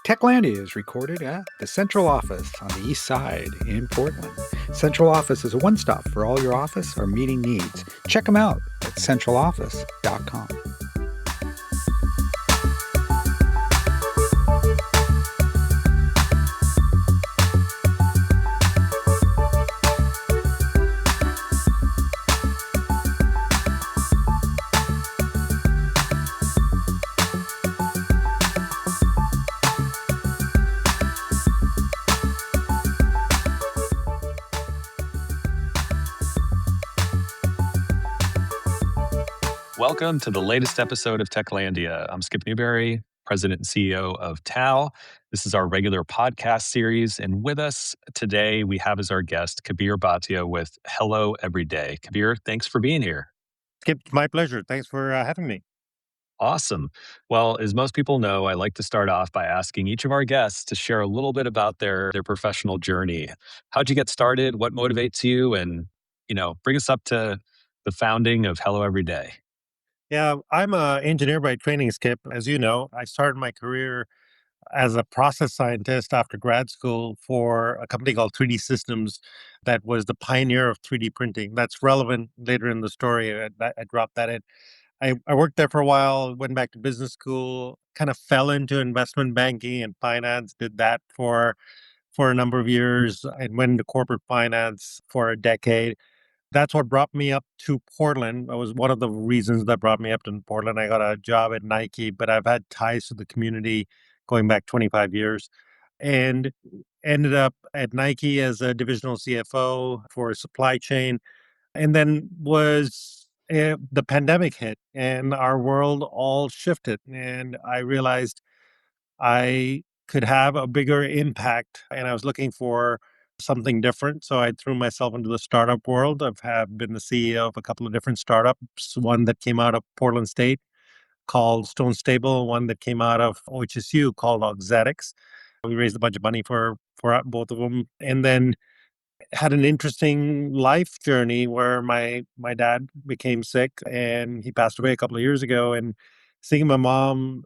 Techlandia is recorded at the Central Office on the East Side in Portland. Central Office is a one-stop for all your office or meeting needs. Check them out at centraloffice.com. Welcome to the latest episode of Techlandia. I'm Skip Newberry, President and CEO of TAL. This is our regular podcast series. And with us today, we have as our guest Kabir Bhatia with Hello Every Day. Kabir, thanks for being here. Skip, my pleasure. Thanks for having me. Awesome. Well, as most people know, I like to start off by asking each of our guests to share a little bit about their professional journey. How'd you get started? What motivates you? And, bring us up to the founding of Hello Every Day. Yeah, I'm an engineer by training, Skip. As you know, I started my career as a process scientist after grad school for a company called 3D Systems that was the pioneer of 3D printing. That's relevant later in the story. I dropped that in. I worked there for a while, went back to business school, kind of fell into investment banking and finance, did that for a number of years, and went into corporate finance for a decade. That's what brought me up to Portland. That was one of the reasons that brought me up to Portland. I got a job at Nike, but I've had ties to the community going back 25 years and ended up at Nike as a divisional CFO for supply chain. And then the pandemic hit and our world all shifted. And I realized I could have a bigger impact. And I was looking for something different. So I threw myself into the startup world. Have been the CEO of a couple of different startups, one that came out of Portland State called Stone Stable, one that came out of OHSU called Auxetics. We raised a bunch of money for both of them. And then had an interesting life journey where my dad became sick and he passed away a couple of years ago. And seeing my mom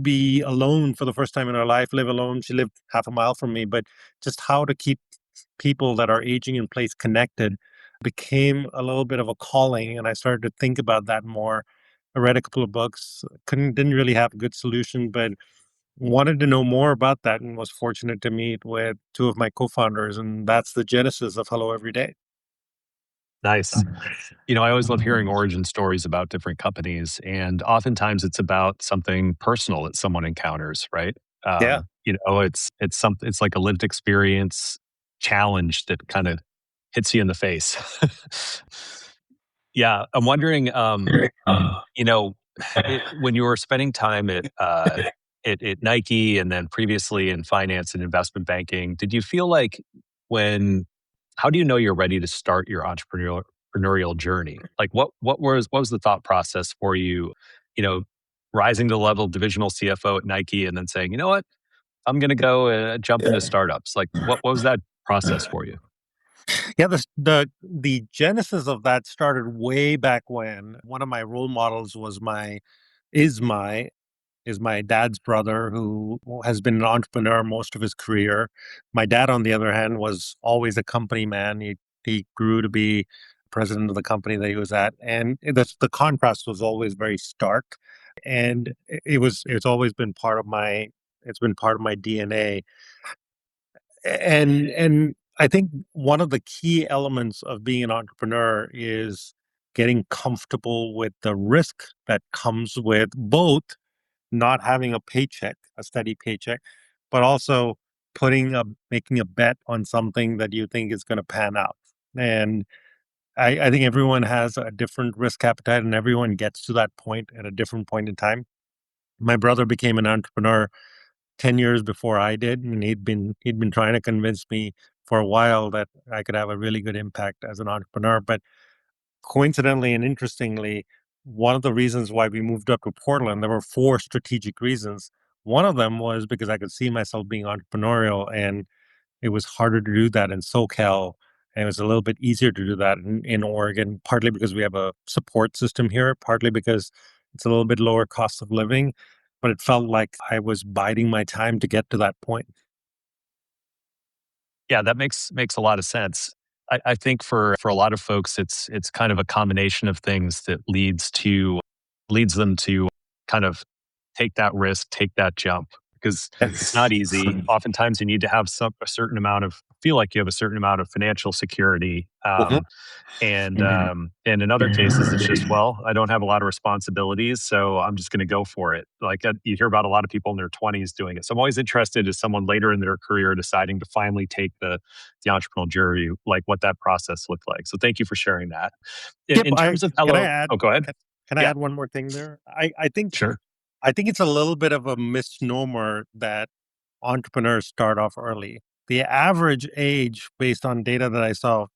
be alone for the first time in her life, live alone. She lived half a mile from me, but just how to keep people that are aging in place connected became a little bit of a calling. And I started to think about that more. I read a couple of books, didn't really have a good solution, but wanted to know more about that and was fortunate to meet with two of my co-founders. And that's the genesis of Hello Every Day. Nice. I always love hearing origin stories about different companies, and oftentimes it's about something personal that someone encounters, right? Yeah. It's like a lived experience challenge that kind of hits you in the face. Yeah, I'm wondering, when you were spending time at Nike and then previously in finance and investment banking, did you feel like how do you know you're ready to start your entrepreneurial journey? Like what was the thought process for you, rising to the level of divisional CFO at Nike and then saying, you know what, I'm going to go jump into startups. Like what was that process for you? Yeah, the genesis of that started way back when. One of my role models is my dad's brother, who has been an entrepreneur most of his career. My dad, on the other hand, was always a company man. He grew to be president of the company that he was at, and the contrast was always very stark. And it's always been part of my DNA. And I think one of the key elements of being an entrepreneur is getting comfortable with the risk that comes with both not having a steady paycheck, but also making a bet on something that you think is going to pan out. And I think everyone has a different risk appetite and everyone gets to that point at a different point in time. My brother became an entrepreneur 10 years before I did, and he'd been trying to convince me for a while that I could have a really good impact as an entrepreneur. But coincidentally and interestingly, one of the reasons why we moved up to Portland, there were four strategic reasons. One of them was because I could see myself being entrepreneurial, and it was harder to do that in SoCal. And it was a little bit easier to do that in Oregon, partly because we have a support system here, partly because it's a little bit lower cost of living. but it felt like I was biding my time to get to that point. Yeah, that makes a lot of sense. I think for a lot of folks, it's kind of a combination of things that leads them to kind of take that risk, take that jump because it's not Yes. easy. Oftentimes, you need to have a certain amount of feel like you have a certain amount of financial security. Mhm. And in other cases, it's just, well, I don't have a lot of responsibilities, so I'm just going to go for it. Like you hear about a lot of people in their 20s doing it. So I'm always interested as someone later in their career deciding to finally take the entrepreneurial journey, like what that process looked like. So thank you for sharing that. Yep. In terms of Can I hello, add? oh, go ahead. Can I Yeah, add one more thing there? sure. I think it's a little bit of a misnomer that entrepreneurs start off early. The average age, based on data that I saw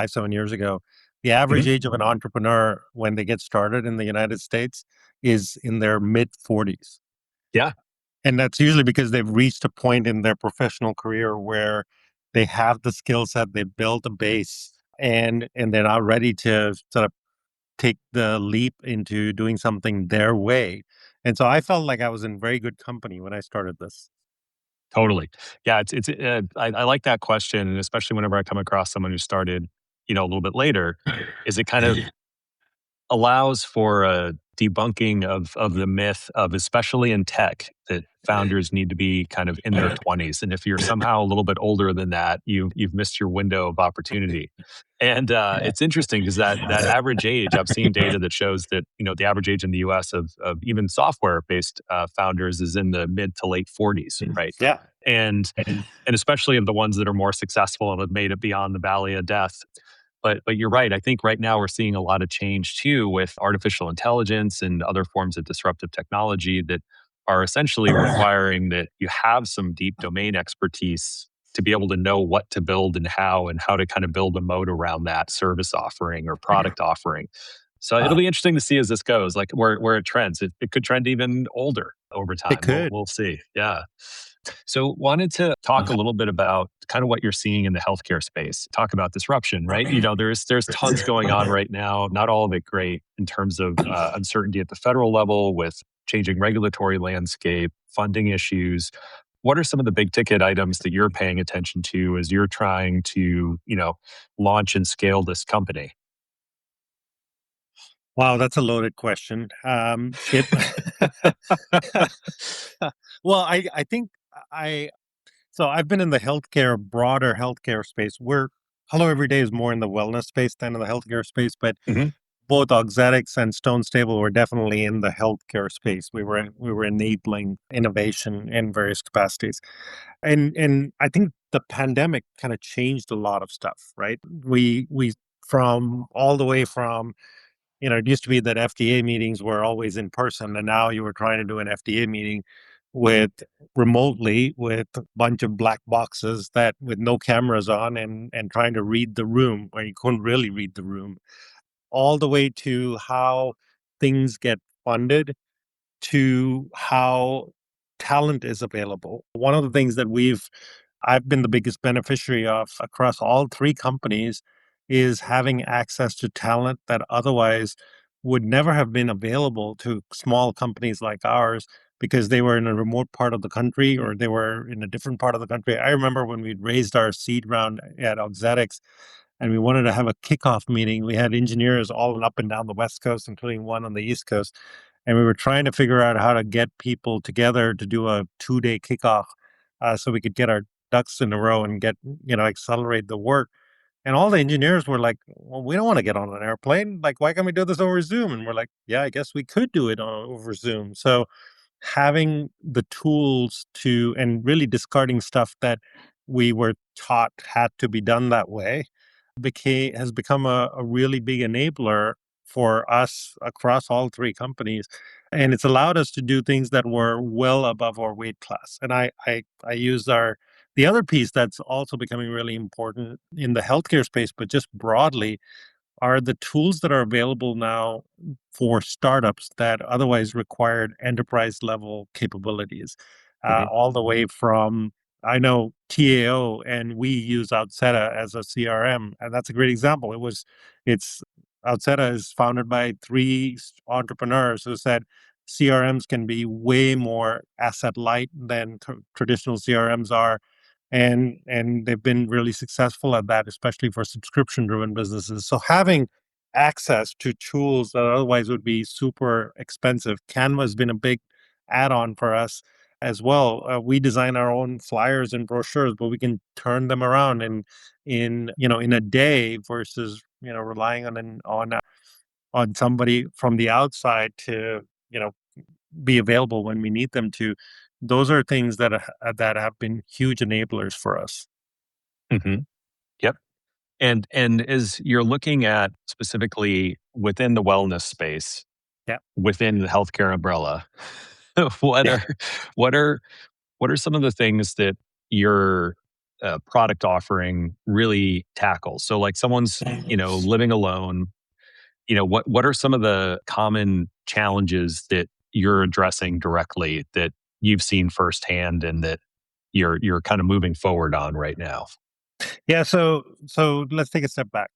7 years ago, the average Mhm. age of an entrepreneur when they get started in the United States is in their mid 40s. Yeah, And that's usually because they've reached a point in their professional career where they have the skill set, they built a base, and they're now ready to sort of take the leap into doing something their way. And so I felt like I was in very good company when I started this. totally. Yeah, I like that question, and especially whenever I come across someone who started, a little bit later, is it kind of allows for a debunking of the myth of, especially in tech, that founders need to be kind of in their 20s, and if you're somehow a little bit older than that, you've missed your window of opportunity. And it's interesting because that average age, I've seen data that shows that the average age in the U.S. of even software based founders is in the mid to late 40s, right? Yeah. And and especially of the ones that are more successful and have made it beyond the valley of death. But you're right. I think right now we're seeing a lot of change too with artificial intelligence and other forms of disruptive technology that are essentially requiring that you have some deep domain expertise to be able to know what to build and how to kind of build a moat around that service offering or product offering. So it'll be interesting to see as this goes, like where it trends. It could trend even older over It time. could. We'll see. Yeah. So, wanted to talk a little bit about kind of what you're seeing in the healthcare space. Talk about disruption, right? There's tons going on right now. Not all of it great in terms of uncertainty at the federal level with changing regulatory landscape, funding issues. What are some of the big ticket items that you're paying attention to as you're trying to, launch and scale this company? Wow, that's a loaded question. Well, I think I so I've been in the broader healthcare space. Hello Every Day is more in the wellness space than in the healthcare space, but Hmm. both Auxetics and Stone Stable were definitely in the healthcare space. We were enabling innovation in various capacities. And I think the pandemic kind of changed a lot of stuff, right? We from all the way from, it used to be that FDA meetings were always in person, and now you were trying to do an FDA meeting with remotely with a bunch of black boxes that with no cameras on, and trying to read the room where you couldn't really read the room, all the way to how things get funded, to how talent is available. One of the things that I've been the biggest beneficiary of across all three companies is having access to talent that otherwise would never have been available to small companies like ours because they were in a remote part of the country or they were in a different part of the country. I remember when we raised our seed round at Auxetics and we wanted to have a kickoff meeting. We had engineers all up and down the West Coast, including one on the East Coast. And we were trying to figure out how to get people together to do a 2-day kickoff so we could get our ducks in a row and accelerate the work. And all the engineers were like, well, we don't want to get on an airplane. Like, why can't we do this over Zoom? And we're like, yeah, I guess we could do it over Zoom. So having the tools to, and really discarding stuff that we were taught had to be done that way has become a really big enabler for us across all three companies. And it's allowed us to do things that were well above our weight class. And I use the other piece that's also becoming really important in the healthcare space, but just broadly, are the tools that are available now for startups that otherwise required enterprise level capabilities, Hmm. all the way from, I know TAO and we use Outseta as a CRM, and that's a great example. It's Outseta is founded by three entrepreneurs who said, CRMs can be way more asset light than traditional CRMs are. And they've been really successful at that, especially for subscription driven businesses. So having access to tools that otherwise would be super expensive, Canva has been a big add on for us as well. We design our own flyers and brochures, but we can turn them around in a day versus relying on somebody from the outside to be available when we need them to. Those are things that have been huge enablers for us. Hmm. Yep. And as you're looking at specifically within the wellness space, Yeah. within the healthcare umbrella, what Yeah. are what are what are some of the things that your product offering really tackles? So, like someone's living alone. What are some of the common challenges that you're addressing directly that you've seen firsthand and that you're kind of moving forward on right now? Yeah, so let's take a step back.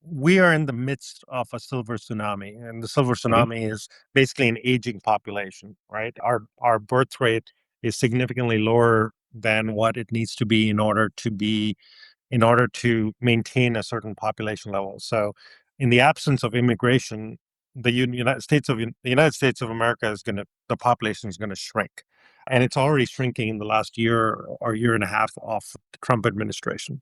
We are in the midst of a silver tsunami, and the silver Hmm. tsunami is basically an aging population, right? Our birth rate is significantly lower than what it needs to be in order to maintain a certain population level. So, in the absence of immigration, the United States of America the population is going to shrink, and it's already shrinking in the last year or year and a half of the Trump administration.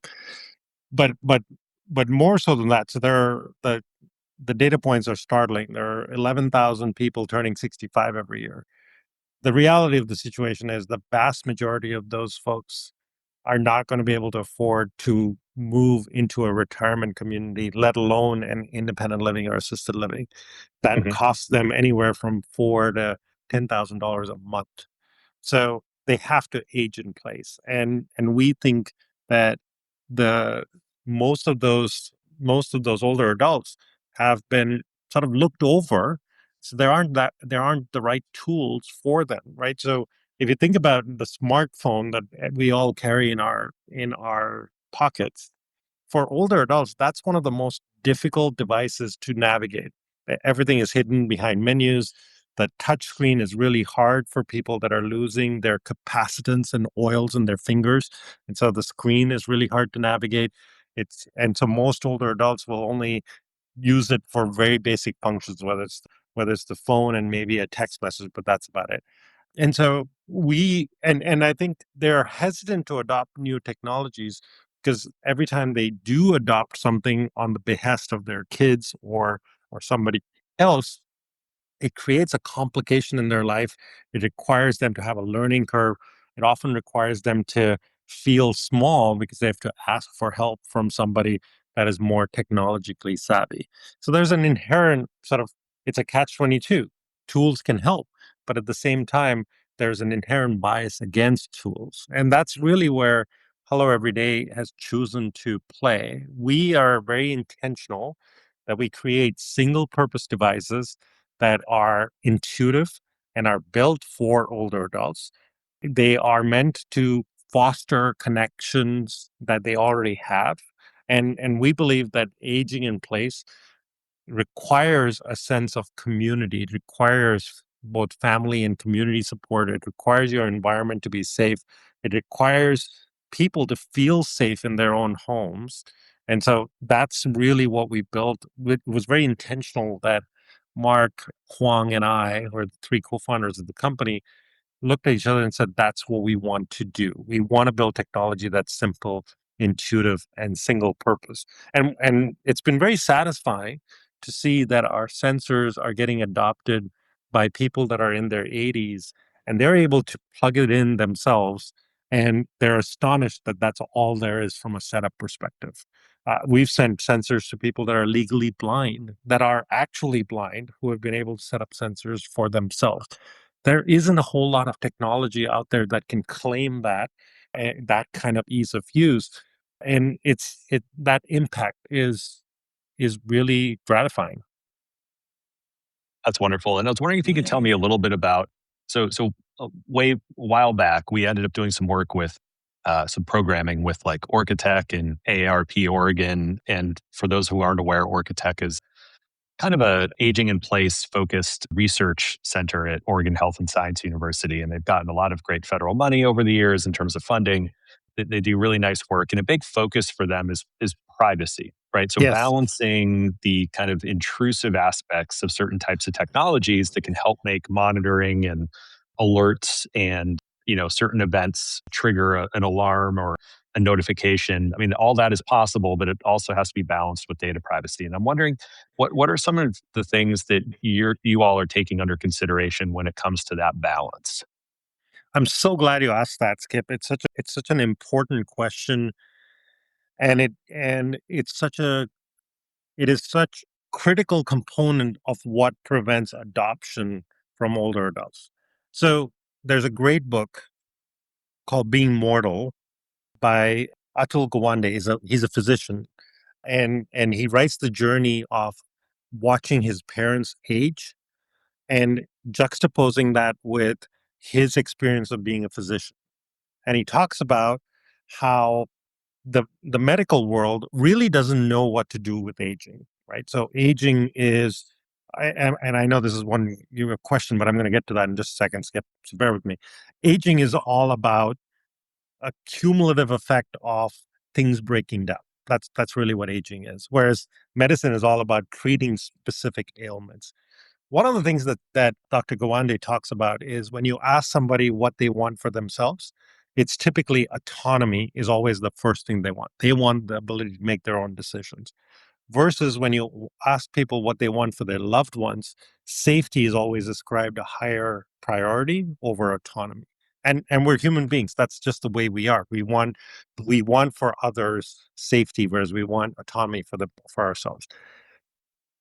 But but but more so than that, so the data points are startling. There are 11,000 people turning 65 every year. The reality of the situation is the vast majority of those folks are not going to be able to afford to move into a retirement community, let alone an independent living or assisted living. That Hmm. costs them anywhere from $4,000 to $10,000 a month. So they have to age in place, and we think that the most of those most of those older adults have been sort of looked over. So there aren't the right tools for them, right? So if you think about the smartphone that we all carry in our pockets, for older adults, that's one of the most difficult devices to navigate. Everything is hidden behind menus. The touch screen is really hard for people that are losing their capacitance and oils in their fingers. And so the screen is really hard to navigate. And so most older adults will only use it for very basic functions, whether it's the phone and maybe a text message, but that's about it. And so and I think they're hesitant to adopt new technologies because every time they do adopt something on the behest of their kids or somebody else, it creates a complication in their life. It requires them to have a learning curve. It often requires them to feel small because they have to ask for help from somebody that is more technologically savvy. So there's an inherent it's a catch 22. Tools can help, but at the same time, there's an inherent bias against tools. And that's really where Hello Everyday has chosen to play. We are very intentional that we create single purpose devices that are intuitive and are built for older adults. They are meant to foster connections that they already have. And we believe that aging in place requires a sense of community. It requires both family and community support. It requires your environment to be safe. It requires people to feel safe in their own homes. And so that's really what we built. It was very intentional that Mark, Huang, and I, who are the three co-founders of the company, looked at each other and said, that's what we want to do. We want to build technology that's simple, intuitive, and single purpose. And it's been very satisfying to see that our sensors are getting adopted by people that are in their 80s, and they're able to plug it in themselves. And they're astonished that that's all there is from a setup perspective. We've sent sensors to people that are legally blind, that are actually blind, who have been able to set up sensors for themselves. There isn't a whole lot of technology out there that can claim that kind of ease of use, and that impact is really gratifying. That's wonderful. And I was wondering if you could tell me a little bit about way a while back, we ended up doing some work with some programming with like Orcatech and AARP Oregon. And for those who aren't aware, Orcatech is kind of a aging in place focused research center at Oregon Health and Science University. And they've gotten a lot of great federal money over the years in terms of funding. They do really nice work. And a big focus for them is privacy, right? So Yes. balancing the kind of intrusive aspects of certain types of technologies that can help make monitoring and alerts and certain events trigger an alarm or a notification. I mean, all that is possible, but it also has to be balanced with data privacy. And I'm wondering, what are some of the things that you all are taking under consideration when it comes to that balance? I'm so glad you asked that, Skip. It's such an important question, and it is such critical component of what prevents adoption from older adults. So there's a great book called Being Mortal by Atul Gawande. He's a physician, and he writes the journey of watching his parents age and juxtaposing that with his experience of being a physician. And he talks about how the medical world really doesn't know what to do with aging, right? So aging is, and I know this is one you have a question, but I'm going to get to that in just a second, Skip. So bear with me. Aging is all about a cumulative effect of things breaking down. That's really what aging is. Whereas medicine is all about treating specific ailments. One of the things that Dr. Gawande talks about is when you ask somebody what they want for themselves, it's typically autonomy is always the first thing they want. They want the ability to make their own decisions. Versus when you ask people what they want for their loved ones, safety is always ascribed a higher priority over autonomy. And we're human beings. That's just the way we are. We want for others safety, whereas we want autonomy for ourselves.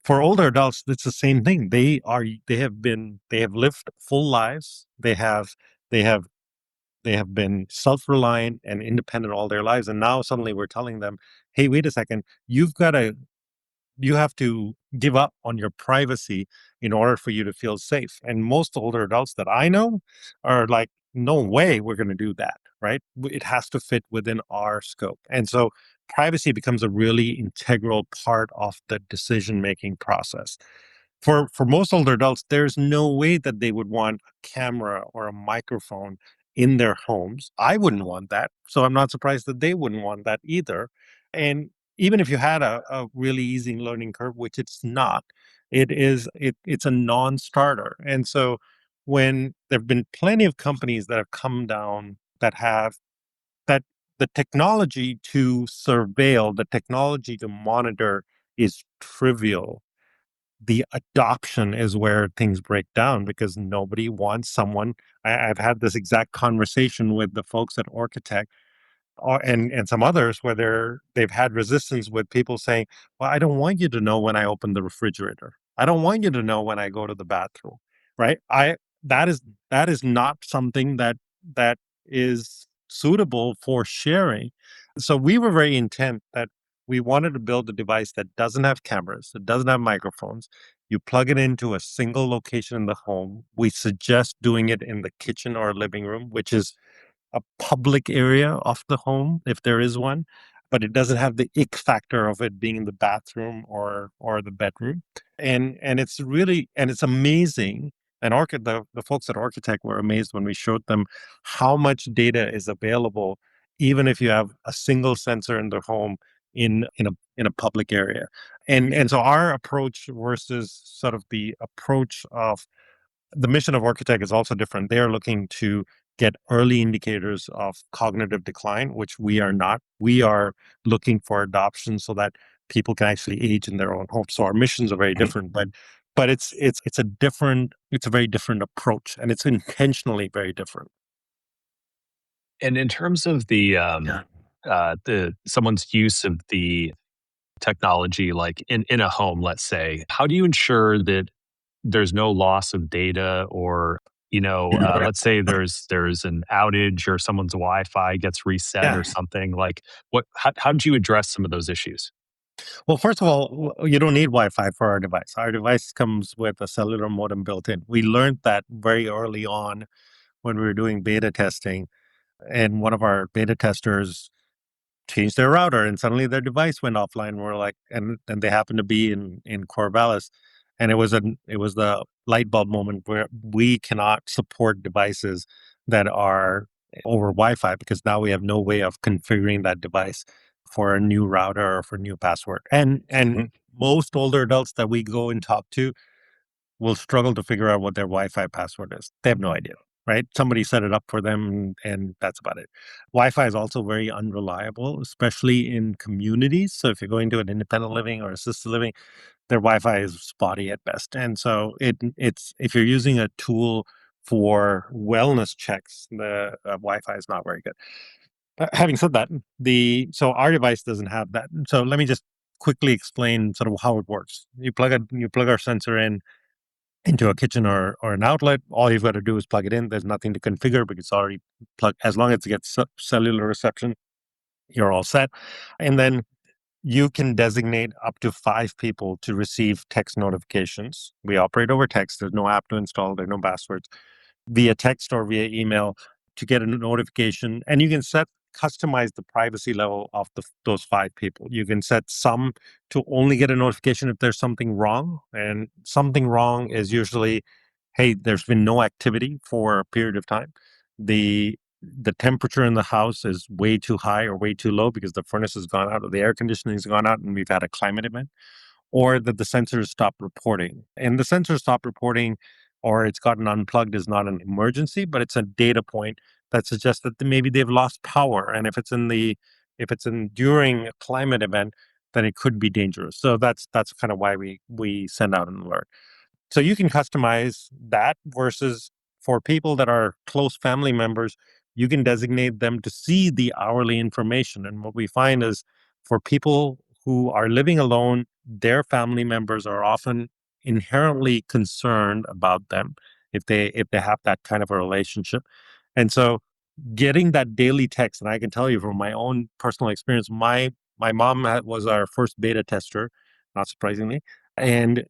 For older adults, it's the same thing. They have lived full lives. They have they have been self-reliant and independent all their lives. And now suddenly we're telling them, hey, wait a second, you have to give up on your privacy in order for you to feel safe. And most older adults that I know are like, no way we're going to do that, right? It has to fit within our scope. And so privacy becomes a really integral part of the decision making process. For most older adults, there's no way that they would want a camera or a microphone in their homes. I wouldn't want that. So I'm not surprised that they wouldn't want that either. And even if you had a really easy learning curve, which it's not, it's a non-starter. And so when there have been plenty of companies that have come down that have that the technology to surveil, the technology to monitor is trivial, the adoption is where things break down because nobody wants someone. I've had this exact conversation with the folks at Architect and some others where they've had resistance with people saying, well, I don't want you to know when I open the refrigerator. I don't want you to know when I go to the bathroom. Right. That is that is not something that is suitable for sharing. So we were very intent that we wanted to build a device that doesn't have cameras, that doesn't have microphones. You plug it into a single location in the home. We suggest doing it in the kitchen or living room, which is a public area of the home if there is one, but it doesn't have the ick factor of it being in the bathroom or the bedroom. And it's really and it's amazing. And the folks at Architect were amazed when we showed them how much data is available, even if you have a single sensor in the home in a public area. And so our approach versus sort of the approach of the mission of Architect is also different. They are looking to get early indicators of cognitive decline, which we are not. We are looking for adoption so that people can actually age in their own homes. So our missions are very different, but it's a very different approach, and it's intentionally very different. And in terms of the someone's use of the technology, like in a home, let's say, how do you ensure that there's no loss of data or let's say there's an outage or someone's Wi-Fi gets reset or Yeah. something like how did you address some of those issues? Well, first of all, you don't need Wi-Fi for our device. Our device comes with a cellular modem built in. We learned that very early on when we were doing beta testing, and one of our beta testers changed their router, and suddenly their device went offline. We're like, and they happened to be in Corvallis, and it was the light bulb moment where we cannot support devices that are over Wi-Fi, because now we have no way of configuring that device for a new router or for new password. And most older adults that we go and talk to will struggle to figure out what their Wi-Fi password is. They have no idea, right? Somebody set it up for them, and that's about it. Wi-Fi is also very unreliable, especially in communities. So if you're going to an independent living or assisted living, their Wi-Fi is spotty at best. And so it's if you're using a tool for wellness checks, the Wi-Fi is not very good. Having said that, so our device doesn't have that. So let me just quickly explain sort of how it works. You plug our sensor into a kitchen or an outlet. All you've got to do is plug it in. There's nothing to configure because it's already plugged. As long as it gets cellular reception, you're all set. And then you can designate up to 5 people to receive text notifications. We operate over text. There's no app to install. There's no passwords. Via text or via email to get a notification. And you can customize the privacy level of those 5 people. You can set some to only get a notification if there's something wrong. And something wrong is usually, hey, there's been no activity for a period of time. The temperature in the house is way too high or way too low because the furnace has gone out or the air conditioning has gone out and we've had a climate event, or that the sensors stop reporting. And the sensors stop reporting or it's gotten unplugged is not an emergency, but it's a data point that suggests that maybe they've lost power. And if it's during a climate event, then it could be dangerous. So that's kind of why we send out an alert. So you can customize that versus for people that are close family members, you can designate them to see the hourly information. And what we find is for people who are living alone, their family members are often inherently concerned about them if they have that kind of a relationship. And so getting that daily text, and I can tell you from my own personal experience, my mom was our first beta tester, not surprisingly, and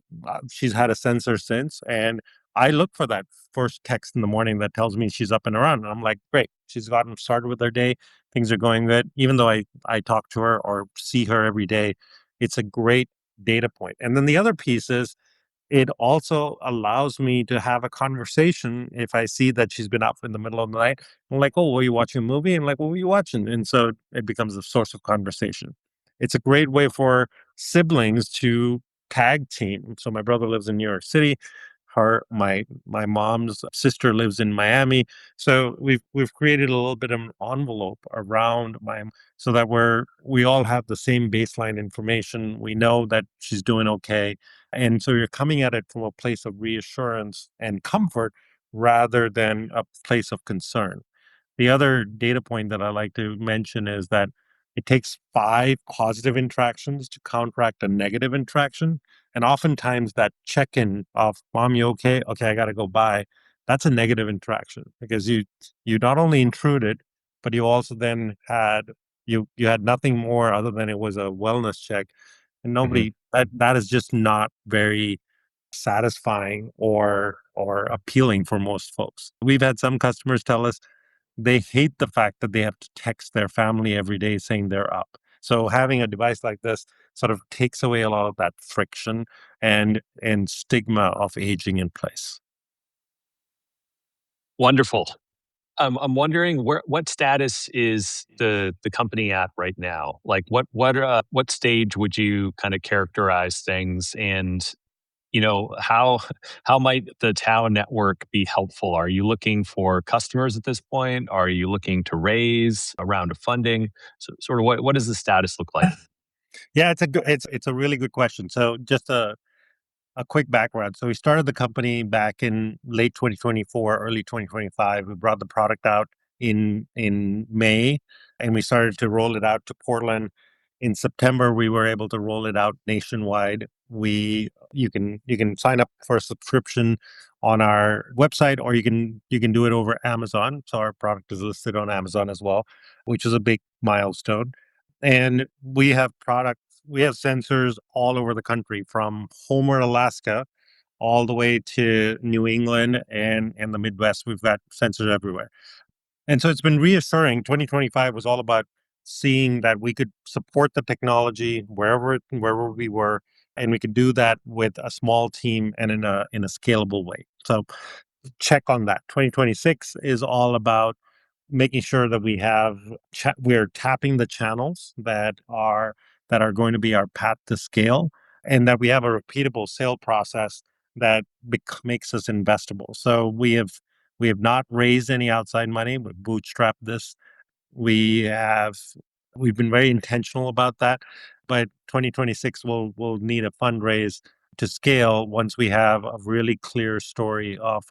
she's had a sensor since. And I look for that first text in the morning that tells me she's up and around. And I'm like, great, she's gotten started with her day. Things are going good. Even though I talk to her or see her every day, it's a great data point. And then the other piece is it also allows me to have a conversation if I see that she's been up in the middle of the night. I'm like, oh, were you watching a movie? And like, what were you watching? And so it becomes a source of conversation. It's a great way for siblings to tag team. So my brother lives in New York City. My mom's sister lives in Miami. So we've created a little bit of an envelope around so that we all have the same baseline information. We know that she's doing okay. And so you're coming at it from a place of reassurance and comfort rather than a place of concern. The other data point that I like to mention is that it takes 5 positive interactions to counteract a negative interaction. And oftentimes that check-in of, Mom, you okay? Okay, I got to go by. That's a negative interaction because you not only intruded, but you also then you had nothing more other than it was a wellness check. And nobody, that is just not very satisfying or appealing for most folks. We've had some customers tell us they hate the fact that they have to text their family every day saying they're up. So having a device like this sort of takes away a lot of that friction and stigma of aging in place. Wonderful. I'm wondering what status is the company at right now? Like what stage would you kind of characterize things, and how might the Tao network be helpful? Are you looking for customers at this point? Are you looking to raise a round of funding? So, sort of what does the status look like? Yeah, it's a really good question. So just a quick background. So we started the company back in late 2024, early 2025. We brought the product out in May, and we started to roll it out to Portland. In September, we were able to roll it out nationwide. You can sign up for a subscription on our website, or you can do it over Amazon. So our product is listed on Amazon as well, which is a big milestone. And we have sensors all over the country, from Homer, Alaska, all the way to New England and the Midwest. We've got sensors everywhere. And so it's been reassuring. 2025 was all about seeing that we could support the technology wherever we were, and we could do that with a small team and in a scalable way. So check on that. 2026 is all about making sure that we're tapping the channels that are going to be our path to scale, and that we have a repeatable sale process that makes us investable. So we have not raised any outside money, but bootstrapped this. We have we've been very intentional about that, but 2026 will need a fundraise to scale once we have a really clear story of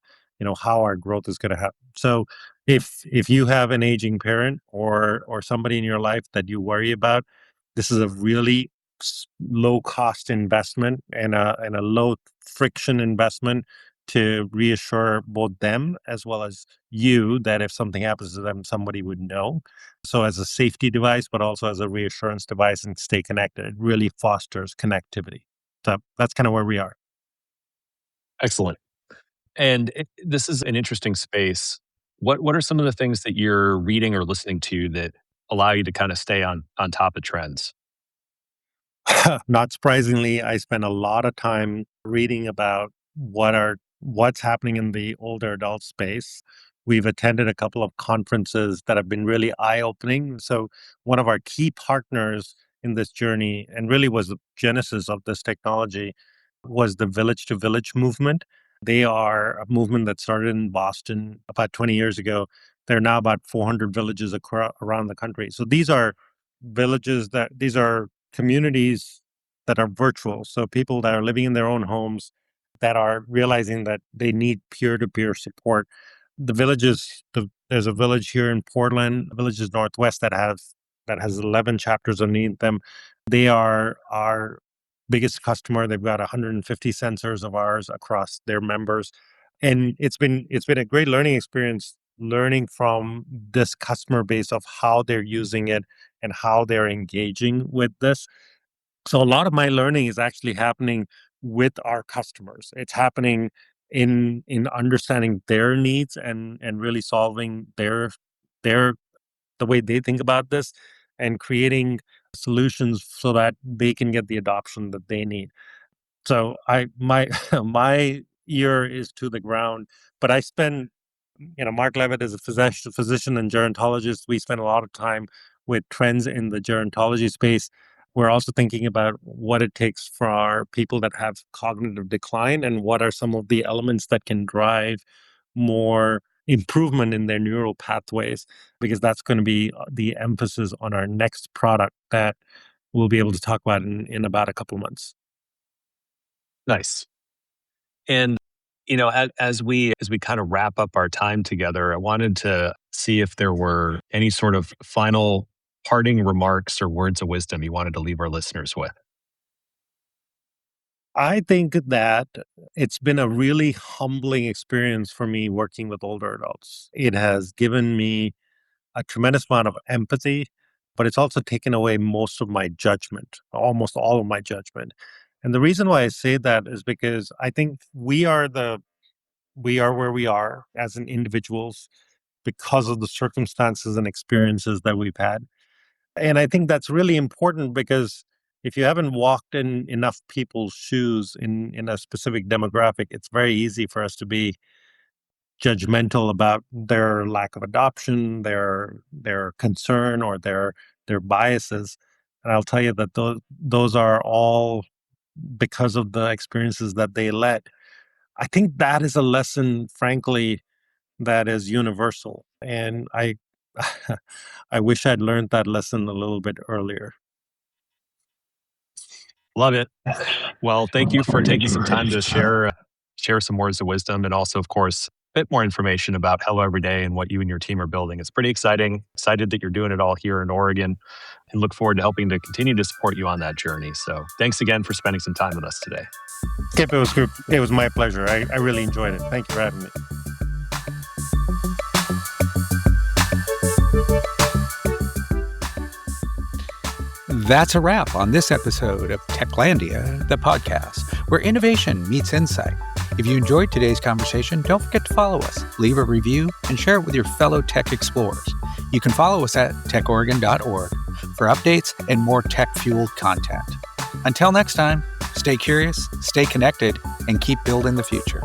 how our growth is going to happen. So if you have an aging parent or somebody in your life that you worry about, this is a really low cost investment and a low friction investment to reassure both them as well as you that if something happens to them, somebody would know. So as a safety device, but also as a reassurance device and stay connected, it really fosters connectivity. So that's kind of where we are. Excellent. And this is an interesting space. What are some of the things that you're reading or listening to that allow you to kind of stay on top of trends? Not surprisingly, I spend a lot of time reading about what's happening in the older adult space. We've attended a couple of conferences that have been really eye-opening. So one of our key partners in this journey, and really was the genesis of this technology, was the Village to Village movement. They are a movement that started in Boston about 20 years ago. There are now about 400 villages around the country. So these are communities that are virtual. So people that are living in their own homes that are realizing that they need peer-to-peer support. There's a village here in Portland, Villages Northwest that has 11 chapters underneath them. They are our biggest customer. They've got 150 sensors of ours across their members, and it's been a great learning experience, learning from this customer base of how they're using it and how they're engaging with this. So a lot of my learning is actually happening with our customers. It's happening in understanding their needs and really solving their the way they think about this and creating solutions so that they can get the adoption that they need. So my my ear is to the ground, but I spend Mark Levitt is a physician and gerontologist. We spend a lot of time with trends in the gerontology space. We're also thinking about what it takes for our people that have cognitive decline and what are some of the elements that can drive more improvement in their neural pathways, because that's going to be the emphasis on our next product that we'll be able to talk about in about a couple of months. Nice. And as we kind of wrap up our time together, I wanted to see if there were any sort of final parting remarks or words of wisdom you wanted to leave our listeners with. I think that it's been a really humbling experience for me working with older adults. It has given me a tremendous amount of empathy, but it's also taken away most of my judgment, almost all of my judgment. And the reason why I say that is because I think we are where we are as an individuals because of the circumstances and experiences that we've had. And I think that's really important because if you haven't walked in enough people's shoes in a specific demographic, it's very easy for us to be judgmental about their lack of adoption, their concern, or their biases. And I'll tell you that those are all because of the experiences that they led. I think that is a lesson, frankly, that is universal. And I wish I'd learned that lesson a little bit earlier. Love it. Well, thank you for taking some time to share some words of wisdom, and also, of course, a bit more information about Hello Every Day and what you and your team are building. It's pretty exciting. Excited that you're doing it all here in Oregon, and look forward to helping to continue to support you on that journey. So thanks again for spending some time with us today. Skip, it was my pleasure. I really enjoyed it. Thank you for having me. That's a wrap on this episode of Techlandia, the podcast, where innovation meets insight. If you enjoyed today's conversation, don't forget to follow us, leave a review, and share it with your fellow tech explorers. You can follow us at techoregon.org for updates and more tech-fueled content. Until next time, stay curious, stay connected, and keep building the future.